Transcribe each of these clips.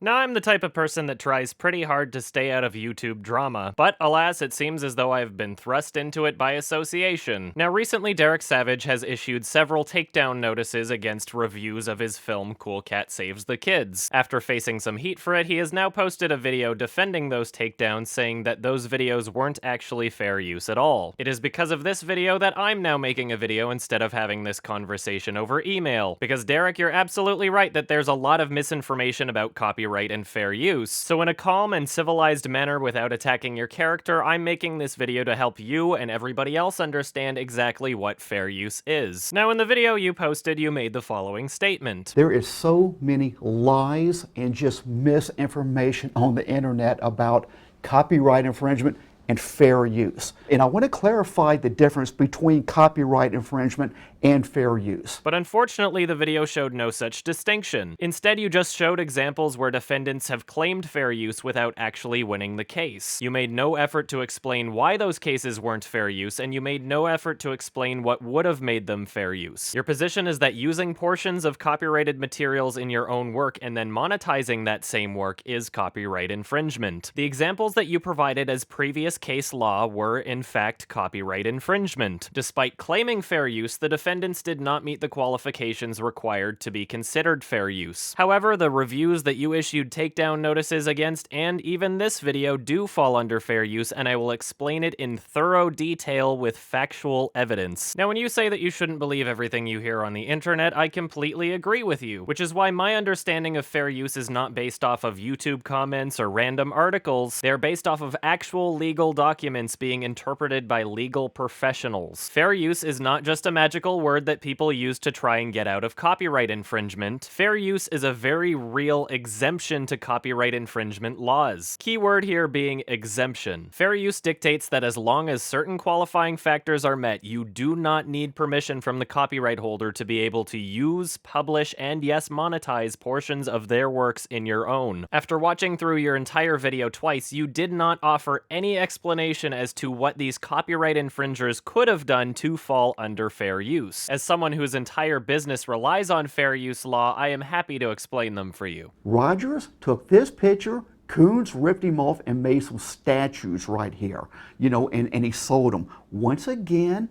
Now, I'm the type of person that tries pretty hard to stay out of YouTube drama, but alas, it seems as though I've been thrust into it by association. Now, recently, Derek Savage has issued several takedown notices against reviews of his film Cool Cat Saves the Kids. After facing some heat for it, he has now posted a video defending those takedowns, saying that those videos weren't actually fair use at all. It is because of this video that I'm now making a video instead of having this conversation over email. Because Derek, you're absolutely right that there's a lot of misinformation about copyright and fair use. So in a calm and civilized manner without attacking your character, I'm making this video to help you and everybody else understand exactly what fair use is. Now, in the video you posted, you made the following statement. There is so many lies and just misinformation on the internet about copyright infringement and fair use. And I want to clarify the difference between copyright infringement and fair use. But unfortunately, the video showed no such distinction. Instead, you just showed examples where defendants have claimed fair use without actually winning the case. You made no effort to explain why those cases weren't fair use, and you made no effort to explain what would have made them fair use. Your position is that using portions of copyrighted materials in your own work and then monetizing that same work is copyright infringement. The examples that you provided as previous case law were, in fact, copyright infringement. Despite claiming fair use, the defendants did not meet the qualifications required to be considered fair use. However, the reviews that you issued takedown notices against and even this video do fall under fair use, and I will explain it in thorough detail with factual evidence. Now, when you say that you shouldn't believe everything you hear on the internet, I completely agree with you, which is why my understanding of fair use is not based off of YouTube comments or random articles. They're based off of actual legal documents being interpreted by legal professionals. Fair use is not just a magical word that people use to try and get out of copyright infringement. Fair use is a very real exemption to copyright infringement laws. Keyword here being exemption. Fair use dictates that as long as certain qualifying factors are met, you do not need permission from the copyright holder to be able to use, publish, and yes, monetize portions of their works in your own. After watching through your entire video twice, you did not offer any explanation as to what these copyright infringers could have done to fall under fair use. As someone whose entire business relies on fair use law, I am happy to explain them for you. Rogers took this picture, Coons ripped him off and made some statues right here, and he sold them. Once again,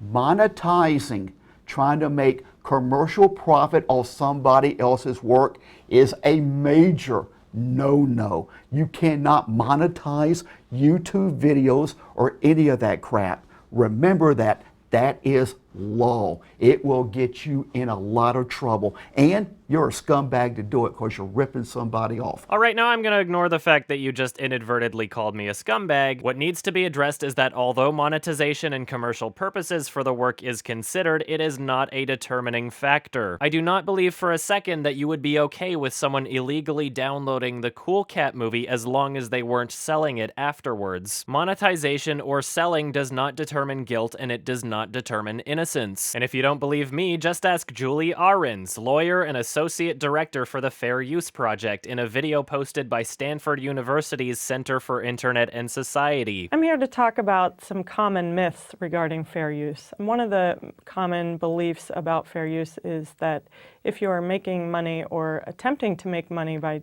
monetizing, trying to make commercial profit off somebody else's work is a major no. You cannot monetize YouTube videos or any of that crap. Remember that. That is law. It will get you in a lot of trouble. And you're a scumbag to do it because you're ripping somebody off. All right, now I'm going to ignore the fact that you just inadvertently called me a scumbag. What needs to be addressed is that although monetization and commercial purposes for the work is considered, it is not a determining factor. I do not believe for a second that you would be okay with someone illegally downloading the Cool Cat movie as long as they weren't selling it afterwards. Monetization or selling does not determine guilt, and it does not determine innocence. And if you don't believe me, just ask Julie Ahrens, lawyer and associate director for the Fair Use Project, in a video posted by Stanford University's Center for Internet and Society. I'm here to talk about some common myths regarding fair use. And one of the common beliefs about fair use is that if you are making money or attempting to make money by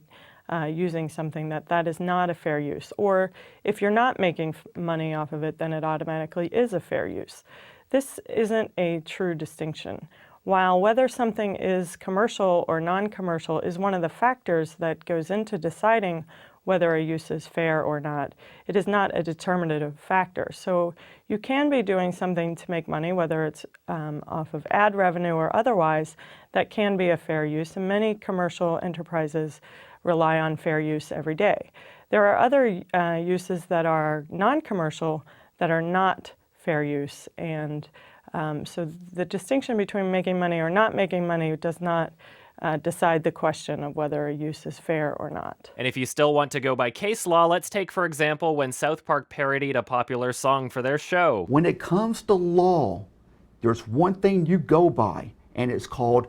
using something, that is not a fair use. Or if you're not making money off of it, then it automatically is a fair use. This isn't a true distinction. While whether something is commercial or non-commercial is one of the factors that goes into deciding whether a use is fair or not, it is not a determinative factor. So you can be doing something to make money, whether it's off of ad revenue or otherwise, that can be a fair use, and many commercial enterprises rely on fair use every day. There are other uses that are non-commercial that are not fair use, and so the distinction between making money or not making money does not decide the question of whether a use is fair or not. And if you still want to go by case law, let's take, for example, when South Park parodied a popular song for their show. When it comes to law, there's one thing you go by, and it's called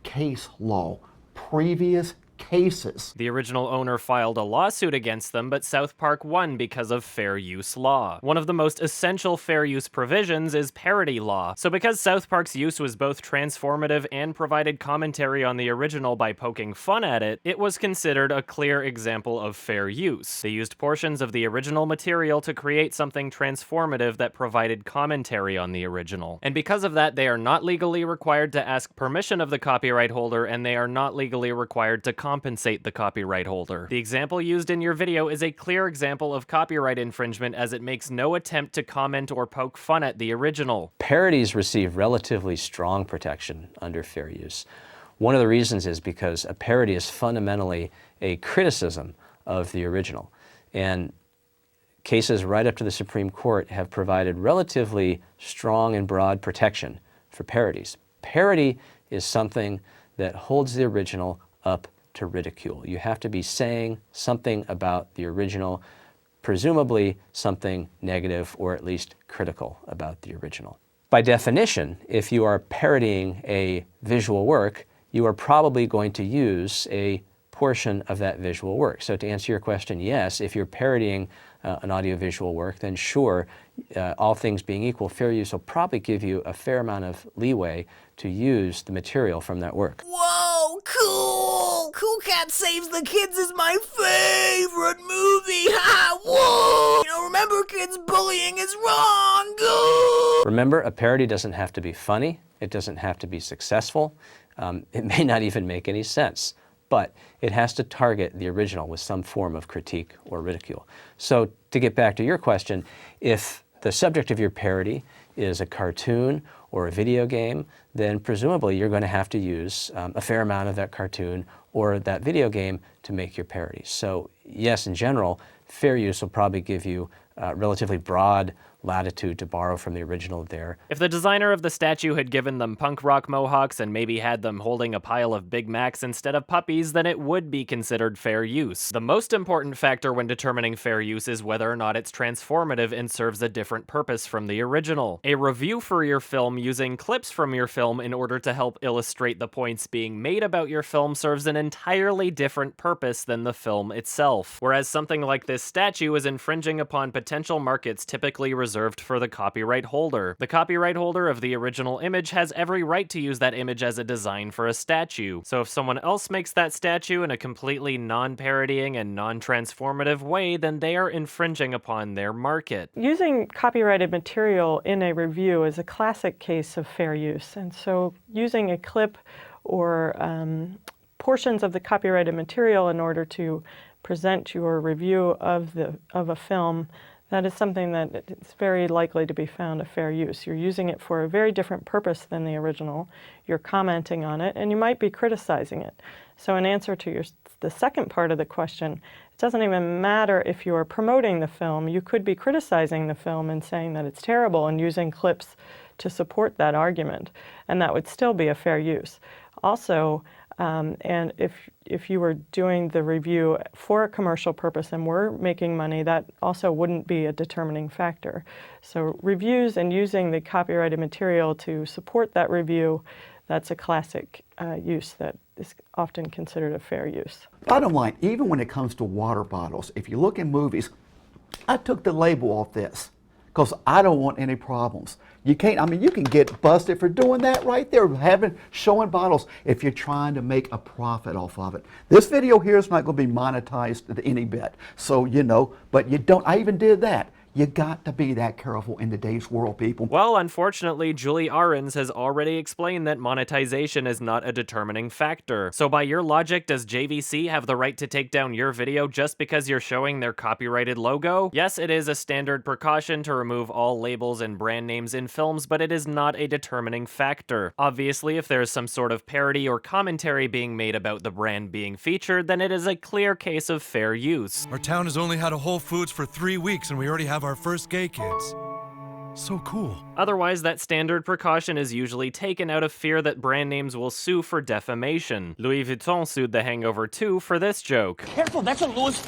case law, previous cases. The original owner filed a lawsuit against them, but South Park won because of fair use law. One of the most essential fair use provisions is parody law. So because South Park's use was both transformative and provided commentary on the original by poking fun at it, it was considered a clear example of fair use. They used portions of the original material to create something transformative that provided commentary on the original. And because of that, they are not legally required to ask permission of the copyright holder, and they are not legally required to compensate the copyright holder. The example used in your video is a clear example of copyright infringement, as it makes no attempt to comment or poke fun at the original. Parodies receive relatively strong protection under fair use. One of the reasons is because a parody is fundamentally a criticism of the original. And cases right up to the Supreme Court have provided relatively strong and broad protection for parodies. Parody is something that holds the original up to ridicule. You have to be saying something about the original, presumably something negative or at least critical about the original. By definition, if you are parodying a visual work, you are probably going to use a portion of that visual work. So to answer your question, yes, if you're parodying an audiovisual work, then sure, all things being equal, fair use will probably give you a fair amount of leeway to use the material from that work. Whoa, cool! Cool Cat Saves the Kids is my favorite movie! Ha! Whoa! You know, remember, kids, bullying is wrong! Go! Remember, a parody doesn't have to be funny. It doesn't have to be successful. It may not even make any sense, but it has to target the original with some form of critique or ridicule. So to get back to your question, if the subject of your parody is a cartoon or a video game, then presumably you're going to have to use a fair amount of that cartoon or that video game to make your parody. So yes, in general, fair use will probably give you relatively broad latitude to borrow from the original there. If the designer of the statue had given them punk rock mohawks and maybe had them holding a pile of Big Macs instead of puppies, then it would be considered fair use. The most important factor when determining fair use is whether or not it's transformative and serves a different purpose from the original. A review for your film using clips from your film in order to help illustrate the points being made about your film serves an entirely different purpose than the film itself. Whereas something like this statue is infringing upon potential markets typically reserved for the copyright holder. The copyright holder of the original image has every right to use that image as a design for a statue. So if someone else makes that statue in a completely non-parodying and non-transformative way, then they are infringing upon their market. Using copyrighted material in a review is a classic case of fair use. And so using a clip or portions of the copyrighted material in order to present your review of a film, that is something that it's very likely to be found a fair use. You're using it for a very different purpose than the original. You're commenting on it, and you might be criticizing it. So in answer to the second part of the question, it doesn't even matter if you are promoting the film. You could be criticizing the film and saying that it's terrible and using clips to support that argument, and that would still be a fair use. Also, and if you were doing the review for a commercial purpose and were making money, that also wouldn't be a determining factor. So reviews and using the copyrighted material to support that review, that's a classic use that is often considered a fair use. Bottom line, even when it comes to water bottles, if you look in movies, I took the label off this because I don't want any problems. You can't, I mean, you can get busted for doing that right there, showing bottles if you're trying to make a profit off of it. This video here is not going to be monetized any bit. So, you know, but you don't, I even did that. You got to be that careful in today's world, people. Well, unfortunately, Julie Ahrens has already explained that monetization is not a determining factor. So by your logic, does JVC have the right to take down your video just because you're showing their copyrighted logo? Yes, it is a standard precaution to remove all labels and brand names in films, but it is not a determining factor. Obviously, if there is some sort of parody or commentary being made about the brand being featured, then it is a clear case of fair use. Our town has only had a Whole Foods for 3 weeks and we already have our first gay kids. So cool. Otherwise, that standard precaution is usually taken out of fear that brand names will sue for defamation. Louis Vuitton sued The Hangover 2 for this joke. Careful, that's a Louis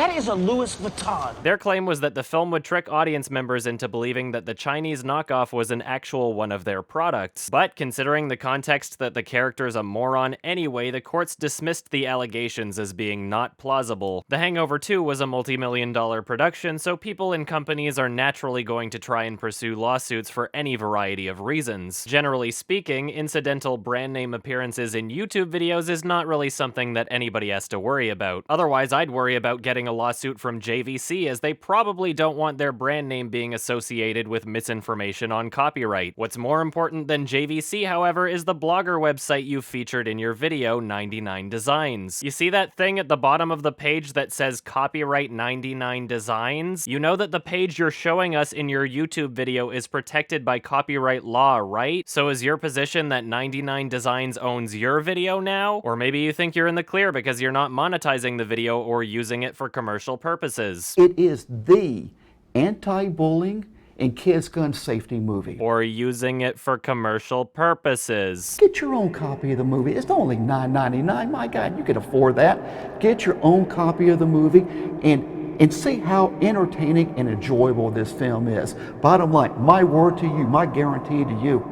That is a Louis Vuitton. Their claim was that the film would trick audience members into believing that the Chinese knockoff was an actual one of their products. But considering the context that the character's a moron anyway, the courts dismissed the allegations as being not plausible. The Hangover 2 was a multi-million-dollar production, so people and companies are naturally going to try and pursue lawsuits for any variety of reasons. Generally speaking, incidental brand name appearances in YouTube videos is not really something that anybody has to worry about. Otherwise, I'd worry about getting a lawsuit from JVC, as they probably don't want their brand name being associated with misinformation on copyright. What's more important than JVC, however, is the blogger website you featured in your video, 99 Designs. You see that thing at the bottom of the page that says Copyright 99 Designs? You know that the page you're showing us in your YouTube video is protected by copyright law, right? So is your position that 99 Designs owns your video now? Or maybe you think you're in the clear because you're not monetizing the video or using it for commercial purposes. It is the anti-bullying and kids gun safety movie. Or using it for commercial purposes. Get your own copy of the movie. It's only $9.99. My God, you can afford that. Get your own copy of the movie and see how entertaining and enjoyable this film is. Bottom line, my word to you, my guarantee to you,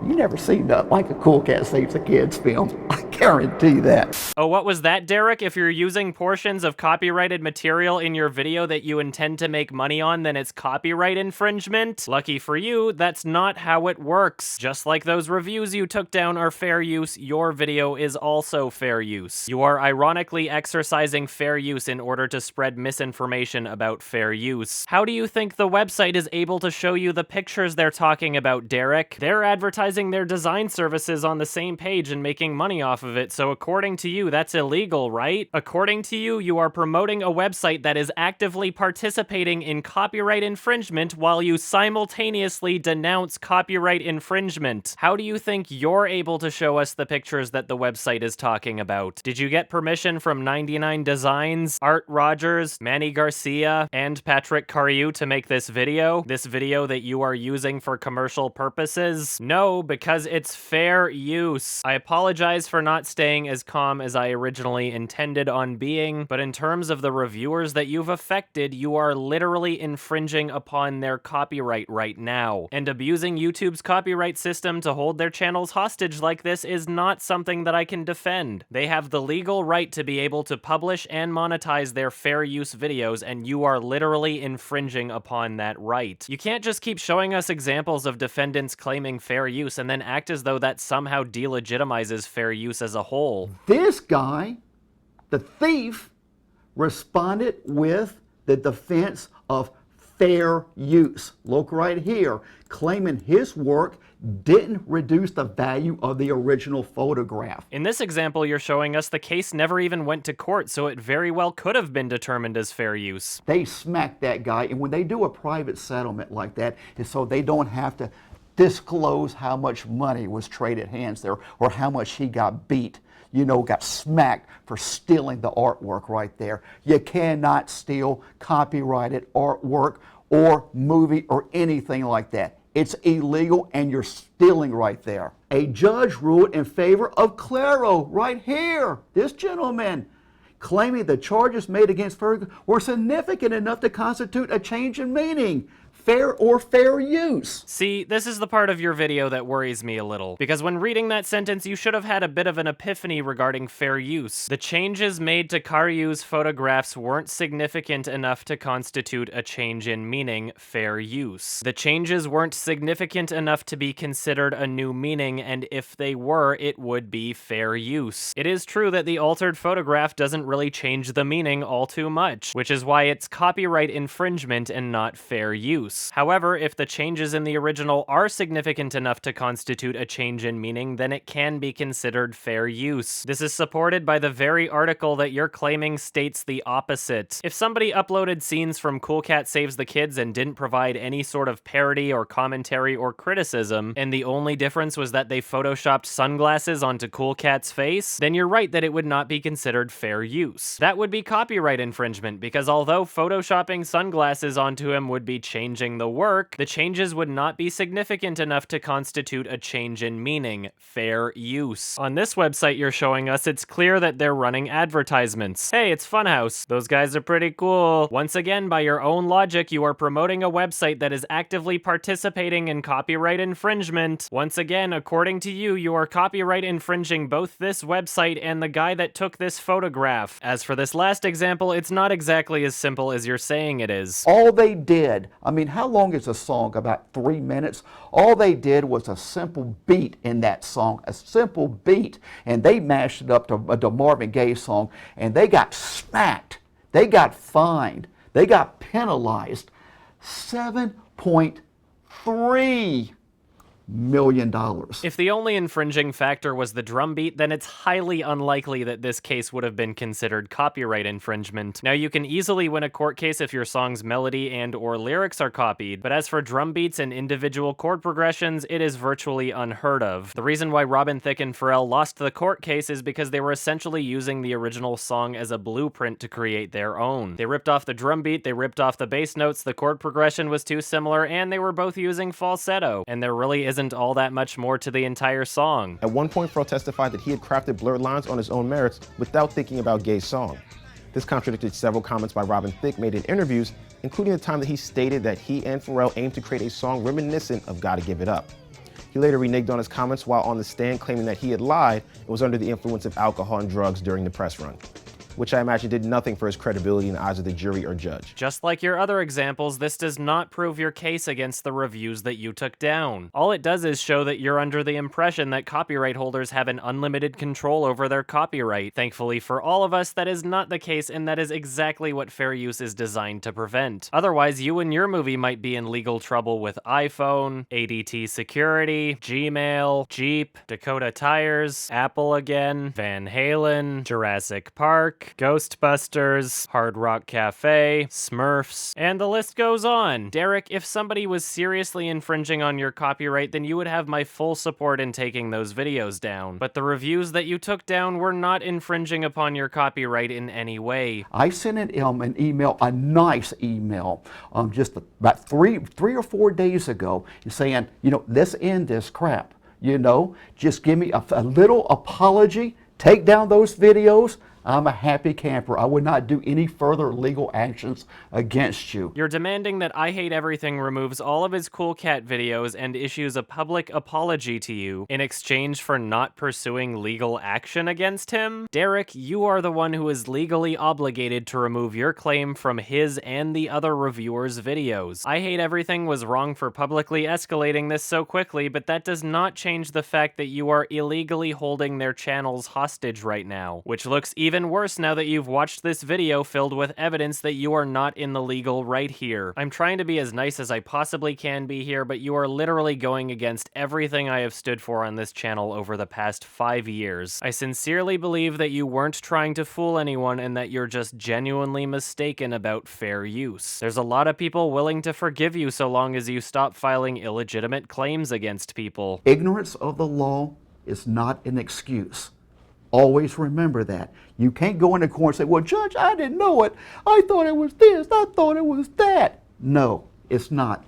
you never seen nothing like a Cool Cat Saves the Kids film. I guarantee that. Oh, what was that, Derek? If you're using portions of copyrighted material in your video that you intend to make money on, then it's copyright infringement? Lucky for you, that's not how it works. Just like those reviews you took down are fair use, your video is also fair use. You are ironically exercising fair use in order to spread misinformation about fair use. How do you think the website is able to show you the pictures they're talking about, Derek? They're advertising their design services on the same page and making money off of it, so according to you, that's illegal, right? According to you, you are promoting a website that is actively participating in copyright infringement while you simultaneously denounce copyright infringement. How do you think you're able to show us the pictures that the website is talking about? Did you get permission from 99 Designs, Art Rogers, Manny Garcia, and Patrick Cariou to make this video? This video that you are using for commercial purposes? No, because it's fair use. I apologize for not staying as calm as I originally intended on being, but in terms of the reviewers that you've affected, you are literally infringing upon their copyright right now. And abusing YouTube's copyright system to hold their channels hostage like this is not something that I can defend. They have the legal right to be able to publish and monetize their fair use videos, and you are literally infringing upon that right. You can't just keep showing us examples of defendants claiming fair use and then act as though that somehow delegitimizes fair use as a whole. This guy, the thief, responded with the defense of fair use. Look right here, claiming his work didn't reduce the value of the original photograph. In this example you're showing us, the case never even went to court, so it very well could have been determined as fair use. They smacked that guy, and when they do a private settlement like that, it's so they don't have to disclose how much money was traded hands there or how much he got beat, got smacked for stealing the artwork right there. You cannot steal copyrighted artwork or movie or anything like that. It's illegal and you're stealing right there. A judge ruled in favor of Claro right here. This gentleman claiming the charges made against Ferguson were significant enough to constitute a change in meaning. Fair or fair use. See, this is the part of your video that worries me a little, because when reading that sentence, you should have had a bit of an epiphany regarding fair use. The changes made to Cariou's photographs weren't significant enough to constitute a change in meaning, fair use. The changes weren't significant enough to be considered a new meaning, and if they were, it would be fair use. It is true that the altered photograph doesn't really change the meaning all too much, which is why it's copyright infringement and not fair use. However, if the changes in the original are significant enough to constitute a change in meaning, then it can be considered fair use. This is supported by the very article that you're claiming states the opposite. If somebody uploaded scenes from Cool Cat Saves the Kids and didn't provide any sort of parody or commentary or criticism, and the only difference was that they photoshopped sunglasses onto Cool Cat's face, then you're right that it would not be considered fair use. That would be copyright infringement, because although photoshopping sunglasses onto him would be changing changing the work, the changes would not be significant enough to constitute a change in meaning, fair use. On this website you're showing us, it's clear that they're running advertisements. Hey, it's Funhouse. Those guys are pretty cool. Once again, by your own logic, you are promoting a website that is actively participating in copyright infringement. Once again, according to you, you are copyright infringing both this website and the guy that took this photograph. As for this last example, it's not exactly as simple as you're saying it is. All they did, I mean, how long is a song? About 3 minutes. All they did was a simple beat in that song, a simple beat, and they mashed it up to a Marvin Gaye song, and they got smacked. They got fined. They got penalized. $7.3 million. If the only infringing factor was the drum beat, then it's highly unlikely that this case would have been considered copyright infringement. Now, you can easily win a court case if your song's melody and or lyrics are copied, but as for drum beats and individual chord progressions, it is virtually unheard of. The reason why Robin Thicke and Pharrell lost the court case is because they were essentially using the original song as a blueprint to create their own. They ripped off the drum beat, they ripped off the bass notes, the chord progression was too similar, and they were both using falsetto, and there really isn't all that much more to the entire song. At one point, Pharrell testified that he had crafted blurred lines on his own merits without thinking about Gaye's song. This contradicted several comments by Robin Thicke made in interviews, including the time that he stated that he and Pharrell aimed to create a song reminiscent of Gotta Give It Up. He later reneged on his comments while on the stand, claiming that he had lied and was under the influence of alcohol and drugs during the press run, which I imagine did nothing for his credibility in the eyes of the jury or judge. Just like your other examples, this does not prove your case against the reviews that you took down. All it does is show that you're under the impression that copyright holders have an unlimited control over their copyright. Thankfully for all of us, that is not the case, and that is exactly what fair use is designed to prevent. Otherwise, you and your movie might be in legal trouble with iPhone, ADT Security, Gmail, Jeep, Dakota Tires, Apple again, Van Halen, Jurassic Park, Ghostbusters, Hard Rock Cafe, Smurfs, and the list goes on. Derek, if somebody was seriously infringing on your copyright, then you would have my full support in taking those videos down. But the reviews that you took down were not infringing upon your copyright in any way. I sent an email, a nice email, just about three or 4 days ago, saying, you know, let's end this crap. You know, just give me a little apology, take down those videos. I'm a happy camper. I would not do any further legal actions against you. You're demanding that I Hate Everything removes all of his Cool Cat videos and issues a public apology to you in exchange for not pursuing legal action against him? Derek, you are the one who is legally obligated to remove your claim from his and the other reviewers' videos. I Hate Everything was wrong for publicly escalating this so quickly, but that does not change the fact that you are illegally holding their channels hostage right now, which looks even worse now that you've watched this video filled with evidence that you are not in the legal right here. I'm trying to be as nice as I possibly can be here, but you are literally going against everything I have stood for on this channel over the past 5 years. I sincerely believe that you weren't trying to fool anyone and that you're just genuinely mistaken about fair use. There's a lot of people willing to forgive you so long as you stop filing illegitimate claims against people. Ignorance of the law is not an excuse. Always remember that. You can't go into court and say, well, Judge, I didn't know it. I thought it was this. I thought it was that. No, it's not.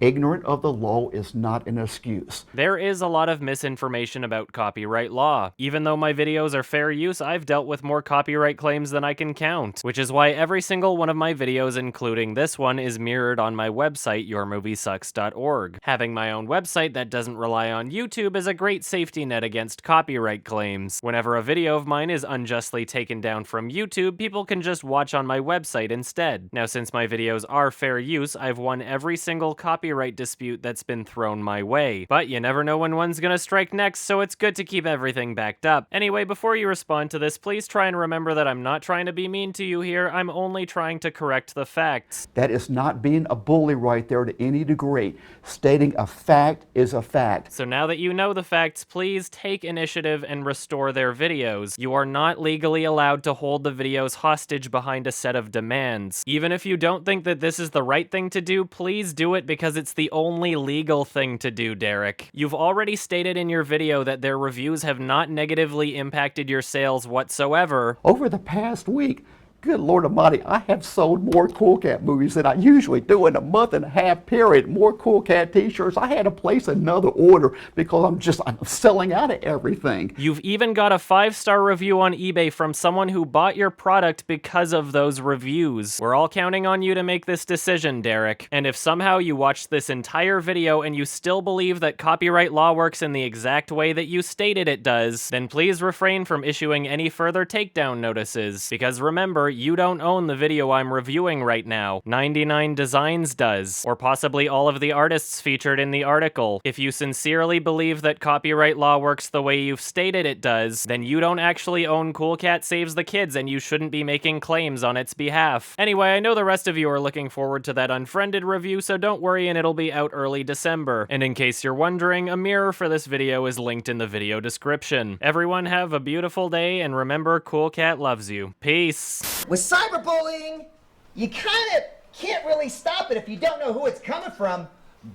Ignorant of the law is not an excuse. There is a lot of misinformation about copyright law. Even though my videos are fair use, I've dealt with more copyright claims than I can count, which is why every single one of my videos, including this one, is mirrored on my website, yourmoviesucks.org. Having my own website that doesn't rely on YouTube is a great safety net against copyright claims. Whenever a video of mine is unjustly taken down from YouTube, people can just watch on my website instead. Now, since my videos are fair use, I've won every single copyright dispute that's been thrown my way. But you never know when one's gonna strike next, so it's good to keep everything backed up. Anyway, before you respond to this, please try and remember that I'm not trying to be mean to you here, I'm only trying to correct the facts. That is not being a bully right there to any degree. Stating a fact is a fact. So now that you know the facts, please take initiative and restore their videos. You are not legally allowed to hold the videos hostage behind a set of demands. Even if you don't think that this is the right thing to do, please do it because it's the only legal thing to do, Derek. You've already stated in your video that their reviews have not negatively impacted your sales whatsoever. Over the past week, Good Lord Almighty, I have sold more Cool Cat movies than I usually do in a month and a half period. More Cool Cat t-shirts. I had to place another order because I'm selling out of everything. You've even got a 5-star review on eBay from someone who bought your product because of those reviews. We're all counting on you to make this decision, Derek. And if somehow you watched this entire video and you still believe that copyright law works in the exact way that you stated it does, then please refrain from issuing any further takedown notices. Because remember, you don't own the video I'm reviewing right now. 99 Designs does, or possibly all of the artists featured in the article. If you sincerely believe that copyright law works the way you've stated it does, then you don't actually own Cool Cat Saves the Kids and you shouldn't be making claims on its behalf. Anyway, I know the rest of you are looking forward to that Unfriended review, so don't worry and it'll be out early December. And in case you're wondering, a mirror for this video is linked in the video description. Everyone have a beautiful day, and remember, Cool Cat loves you. Peace. With cyberbullying, you kind of can't really stop it if you don't know who it's coming from.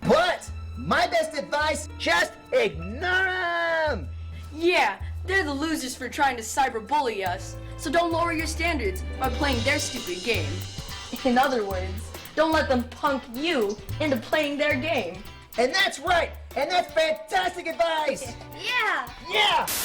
But my best advice, just ignore them. Yeah, they're the losers for trying to cyberbully us. So don't lower your standards by playing their stupid game. In other words, don't let them punk you into playing their game. And that's right. And that's fantastic advice. Yeah. Yeah.